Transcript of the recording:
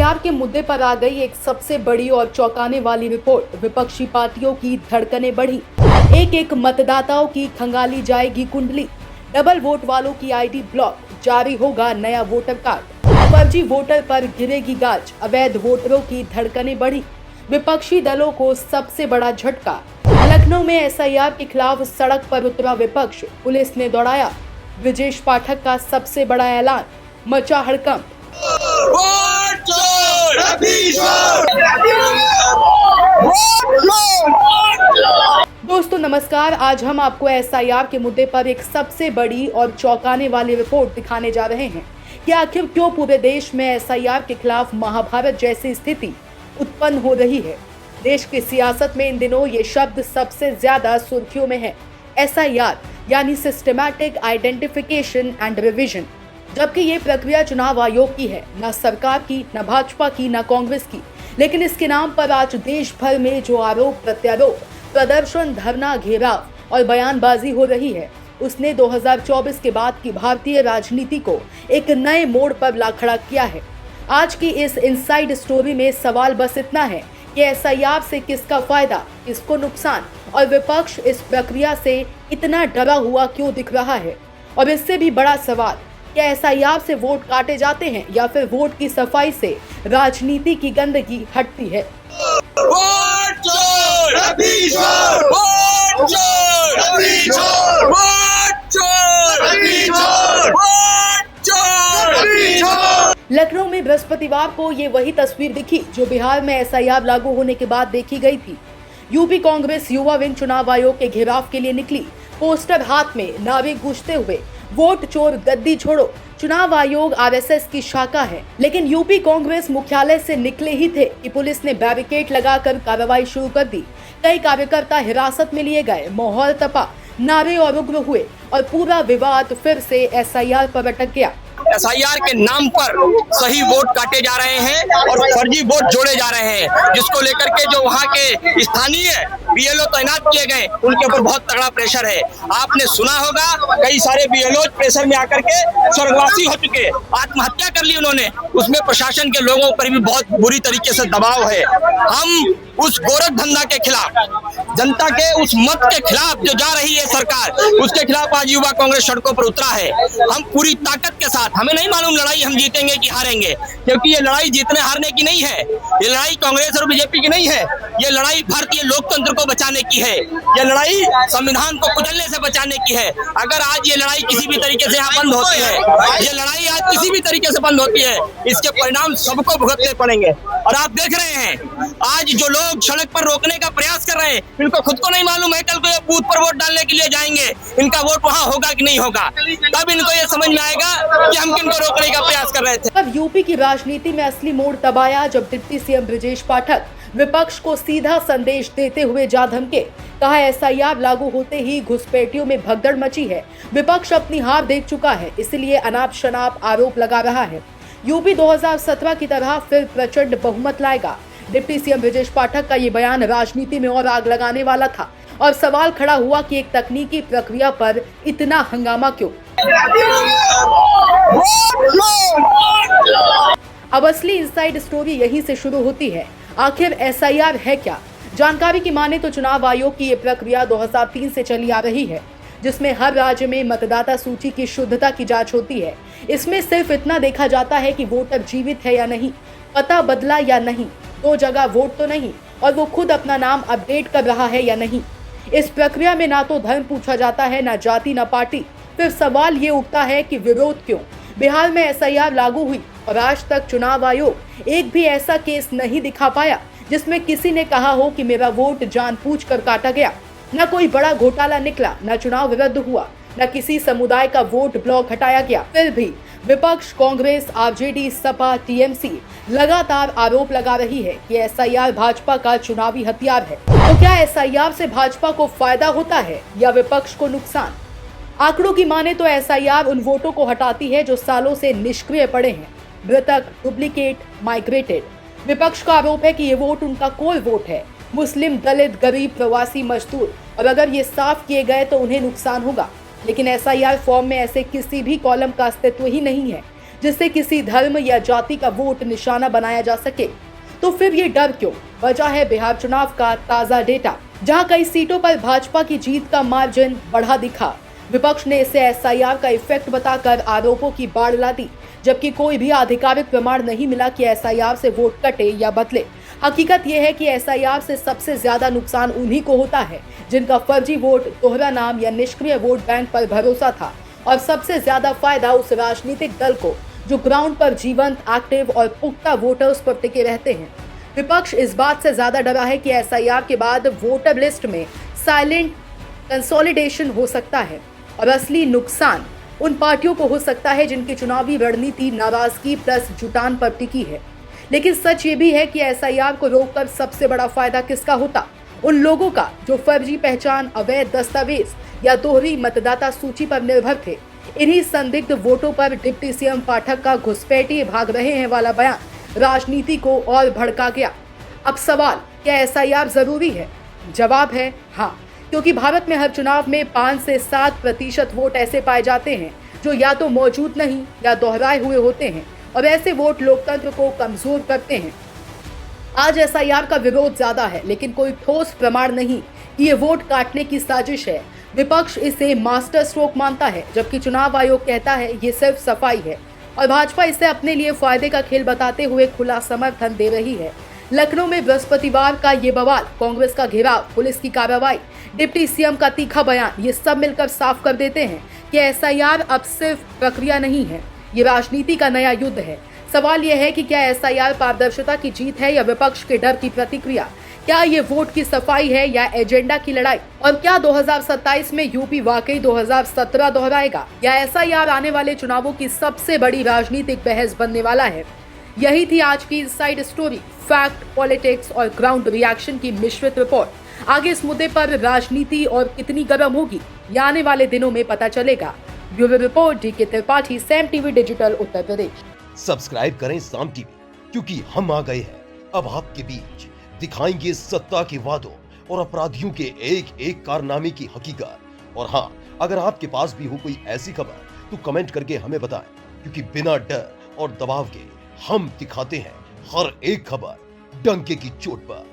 SIR के मुद्दे पर आ गई एक सबसे बड़ी और चौंकाने वाली रिपोर्ट। विपक्षी पार्टियों की धड़कनें बढ़ी, एक एक मतदाताओं की खंगाली जाएगी कुंडली, डबल वोट वालों की आईडी ब्लॉक, जारी होगा नया वोटर कार्ड, फर्जी वोटर पर गिरेगी गाज, अवैध वोटरों की धड़कनें बढ़ी। विपक्षी दलों को सबसे बड़ा झटका। लखनऊ में एसआईआर के खिलाफ सड़क पर उतरा विपक्ष, पुलिस ने दौड़ाया ब्रजेश पाठक का सबसे बड़ा ऐलान, मचा हड़कंप। दोस्तों नमस्कार, आज हम आपको एसआईआर के मुद्दे पर एक सबसे बड़ी और चौंकाने वाली रिपोर्ट दिखाने जा रहे हैं कि आखिर क्यों पूरे देश में एसआईआर के खिलाफ महाभारत जैसी स्थिति उत्पन्न हो रही है। देश की सियासत में इन दिनों ये शब्द सबसे ज्यादा सुर्खियों में है, एसआईआर यानी सिस्टमैटिक आइडेंटिफिकेशन एंड रिवीजन। जबकि ये प्रक्रिया चुनाव आयोग की है, न सरकार की, न भाजपा की, न कांग्रेस की। लेकिन इसके नाम पर आज देश भर में जो आरोप प्रत्यारोप, प्रदर्शन, धरना, घेराव और बयानबाजी हो रही है, उसने 2024 के बाद की भारतीय राजनीति को एक नए मोड़ पर ला खड़ा किया है। आज की इस इनसाइड स्टोरी में सवाल बस इतना है कि एसआईआर से किसका फायदा, किसको नुकसान, और विपक्ष इस प्रक्रिया से इतना डरा हुआ क्यों दिख रहा है। और इससे भी बड़ा सवाल, क्या एसआईआर से वोट काटे जाते हैं या फिर वोट की सफाई से राजनीति की गंदगी हटती है। लखनऊ में बृहस्पतिवार को ये वही तस्वीर दिखी जो बिहार में एसआईआर लागू होने के बाद देखी गई थी। यूपी कांग्रेस युवा विंग चुनाव आयोग के घेराव के लिए निकली, पोस्टर हाथ में, नारे गूंजते हुए, वोट चोर गद्दी छोड़ो। चुनाव आयोग आरएसएस की शाखा है, लेकिन यूपी कांग्रेस मुख्यालय से निकले ही थे कि पुलिस ने बैरिकेड लगाकर कार्रवाई शुरू कर दी। कई कार्यकर्ता हिरासत में लिए गए, माहौल तपा, नारे और उग्र हुए और पूरा विवाद फिर से एसआईआर पर अटक गया। एसआईआर के नाम पर सही वोट काटे जा रहे हैं और फर्जी वोट जोड़े जा रहे हैं, जिसको लेकर के जो वहाँ के स्थानीय बीएलओ तैनात किए गए उनके ऊपर बहुत तगड़ा प्रेशर है। आपने सुना होगा कई सारे बीएलओ प्रेशर में आकर के स्वर्गवासी हो चुके, आत्महत्या कर ली उन्होंने। उसमें प्रशासन के लोगों पर भी बहुत बुरी तरीके से दबाव है। हम उस गोरख धंधा के खिलाफ, जनता के उस मत के खिलाफ जो जा रही है सरकार, उसके खिलाफ आज युवा कांग्रेस सड़कों पर उतरा है। हम पूरी ताकत के साथ, हमें नहीं मालूम लड़ाई हम जीतेंगे कि हारेंगे, क्योंकि ये लड़ाई जीतने हारने की नहीं है, ये लड़ाई कांग्रेस और बीजेपी की नहीं है, ये लड़ाई भारतीय लोकतंत्र को बचाने की है, ये लड़ाई संविधान को कुचलने से बचाने की है। अगर आज ये लड़ाई किसी भी तरीके से यहाँ बंद होती है, ये लड़ाई आज किसी भी तरीके से बंद होती है, इसके परिणाम सबको भुगतने पड़ेंगे। और आप देख रहे हैं आज जो लोग सड़क पर रोकने का प्रयास कर रहे हैं, इनको खुद को नहीं मालूम है कल को ये बूथ पर वोट डालने के लिए जाएंगे, इनका वोट वहाँ होगा कि नहीं होगा, तब इनको ये समझ में आएगा कि हम किनको रोकने का प्रयास कर रहे थे। अब यूपी की राजनीति में असली मोड़ तब आया जब डिप्टी सीएम ब्रजेश पाठक विपक्ष को सीधा संदेश देते हुए जा धमके। कहा एसआईआर लागू होते ही घुसपैठियों में भगदड़ मची है, विपक्ष अपनी हार देख चुका है, इसलिए अनाप शनाप आरोप लगा रहा है। यूपी 2017 की तरह फिर प्रचंड बहुमत लाएगा। डिप्टी सीएम ब्रजेश पाठक का ये बयान राजनीति में और आग लगाने वाला था और सवाल खड़ा हुआ कि एक तकनीकी प्रक्रिया पर इतना हंगामा क्यों। अब असली इनसाइड स्टोरी यहीं से शुरू होती है। आखिर एसआईआर है क्या? जानकारी की माने तो चुनाव आयोग की ये प्रक्रिया 2003 से चली आ रही है, जिसमें हर राज्य में मतदाता सूची की शुद्धता की जांच होती है। इसमें सिर्फ इतना देखा जाता है कि वोटर जीवित है या नहीं, पता बदला या नहीं, 2 जगह वोट तो नहीं, और वो खुद अपना नाम अपडेट कर रहा है या नहीं। इस प्रक्रिया में ना तो धर्म पूछा जाता है, ना जाति, ना पार्टी। फिर सवाल ये उठता है कि विरोध क्यों? बिहार में एसआईआर लागू हुई और आज तक चुनाव आयोग एक भी ऐसा केस नहीं दिखा पाया जिसमें किसी ने कहा हो कि मेरा वोट जानबूझकर काटा गया। न कोई बड़ा घोटाला निकला, न चुनाव रद्द हुआ, न किसी समुदाय का वोट ब्लॉक हटाया गया। फिर भी विपक्ष कांग्रेस, आरजेडी, सपा, टीएमसी लगातार आरोप लगा रही है कि एसआईआर भाजपा का चुनावी हथियार है। तो क्या एसआईआर से भाजपा को फायदा होता है या विपक्ष को नुकसान? आंकड़ों की माने तो एसआईआर उन वोटों को हटाती है जो सालों से निष्क्रिय पड़े हैं, मृतक, डुप्लीकेट, माइग्रेटेड। विपक्ष का आरोप है कि ये वोट उनका कोई वोट है, मुस्लिम, दलित, गरीब, प्रवासी, मजदूर, और अगर ये साफ किए गए तो उन्हें नुकसान होगा। लेकिन एसआईआर फॉर्म में ऐसे किसी भी कॉलम का अस्तित्व ही नहीं है जिससे किसी धर्म या जाति का वोट निशाना बनाया जा सके। तो फिर ये डर क्यों? वजह है बिहार चुनाव का ताजा डेटा, जहां कई सीटों पर भाजपा की जीत का मार्जिन बढ़ा दिखा। विपक्ष ने इसे एसआईआर का इफेक्ट बताकर आरोपों की बाढ़ ला दी, जबकि कोई भी आधिकारिक प्रमाण नहीं मिला कि एसआईआर से वोट कटे या बदले। हकीकत यह है कि एसआईआर से सबसे ज्यादा नुकसान उन्हीं को होता है जिनका फर्जी वोट, दोहरा नाम या निष्क्रिय वोट बैंक पर भरोसा था, और सबसे ज्यादा फायदा उस राजनीतिक दल को जो ग्राउंड पर जीवंत, एक्टिव और पुख्ता वोटर्स पर टिके रहते हैं। विपक्ष इस बात से ज्यादा डरा है कि एसआईआर के बाद वोटर लिस्ट में साइलेंट कंसोलिडेशन हो सकता है, और असली नुकसान उन पार्टियों को हो सकता है जिनकी चुनावी रणनीति नाराजगी प्लस जुटान पर टिकी है। लेकिन सच ये भी है कि एसआईआर को रोककर सबसे बड़ा फायदा किसका होता? उन लोगों का जो फर्जी पहचान, अवैध दस्तावेज या दोहरी मतदाता सूची पर निर्भर थे। इन्हीं संदिग्ध वोटों पर डिप्टी सीएम पाठक का घुसपैठिए भाग रहे हैं वाला बयान राजनीति को और भड़का गया। अब सवाल, क्या एसआईआर जरूरी है? जवाब है हाँ, क्योंकि भारत में हर चुनाव में 5 से 7% वोट ऐसे पाए जाते हैं जो या तो मौजूद नहीं या दोहराए हुए होते हैं, और ऐसे वोट लोकतंत्र को कमजोर करते हैं। आज एसआईआर का विरोध ज्यादा है, लेकिन कोई ठोस प्रमाण नहीं कि ये वोट काटने की साजिश है। विपक्ष इसे मास्टर स्ट्रोक मानता है, जबकि चुनाव आयोग कहता है ये सिर्फ सफाई है, और भाजपा इसे अपने लिए फायदे का खेल बताते हुए खुला समर्थन दे रही है। लखनऊ में बृहस्पतिवार का ये बवाल, कांग्रेस का घेराव, पुलिस की कार्रवाई, डिप्टी सीएम का तीखा बयान, ये सब मिलकर साफ कर देते हैं कि एसआईआर अब सिर्फ प्रक्रिया नहीं है, ये राजनीति का नया युद्ध है। सवाल यह है कि क्या एसआईआर पारदर्शिता की जीत है या विपक्ष के डर की प्रतिक्रिया? क्या ये वोट की सफाई है या एजेंडा की लड़ाई? और क्या 2027 में यूपी वाकई 2017 दोहराएगा, या एसआईआर आने वाले चुनावों की सबसे बड़ी राजनीतिक बहस बनने वाला है? यही थी आज की इनसाइड स्टोरी, फैक्ट, पॉलिटिक्स और ग्राउंड रिएक्शन की मिश्रित रिपोर्ट। आगे इस मुद्दे पर राजनीति और कितनी गर्म होगी, ये आने वाले दिनों में पता चलेगा। Bureau report, DK Tripathi, Saam TV digital, Uttar Pradesh. Subscribe करें साम टीवी, क्योंकि हम आ गए हैं अब आपके बीच, दिखाएंगे सत्ता के वादों और अपराधियों के एक एक कारनामे की हकीकत। और हाँ, अगर आपके पास भी हो कोई ऐसी खबर तो कमेंट करके हमें बताएं, क्योंकि बिना डर और दबाव के हम दिखाते हैं हर एक खबर डंके की चोट पर।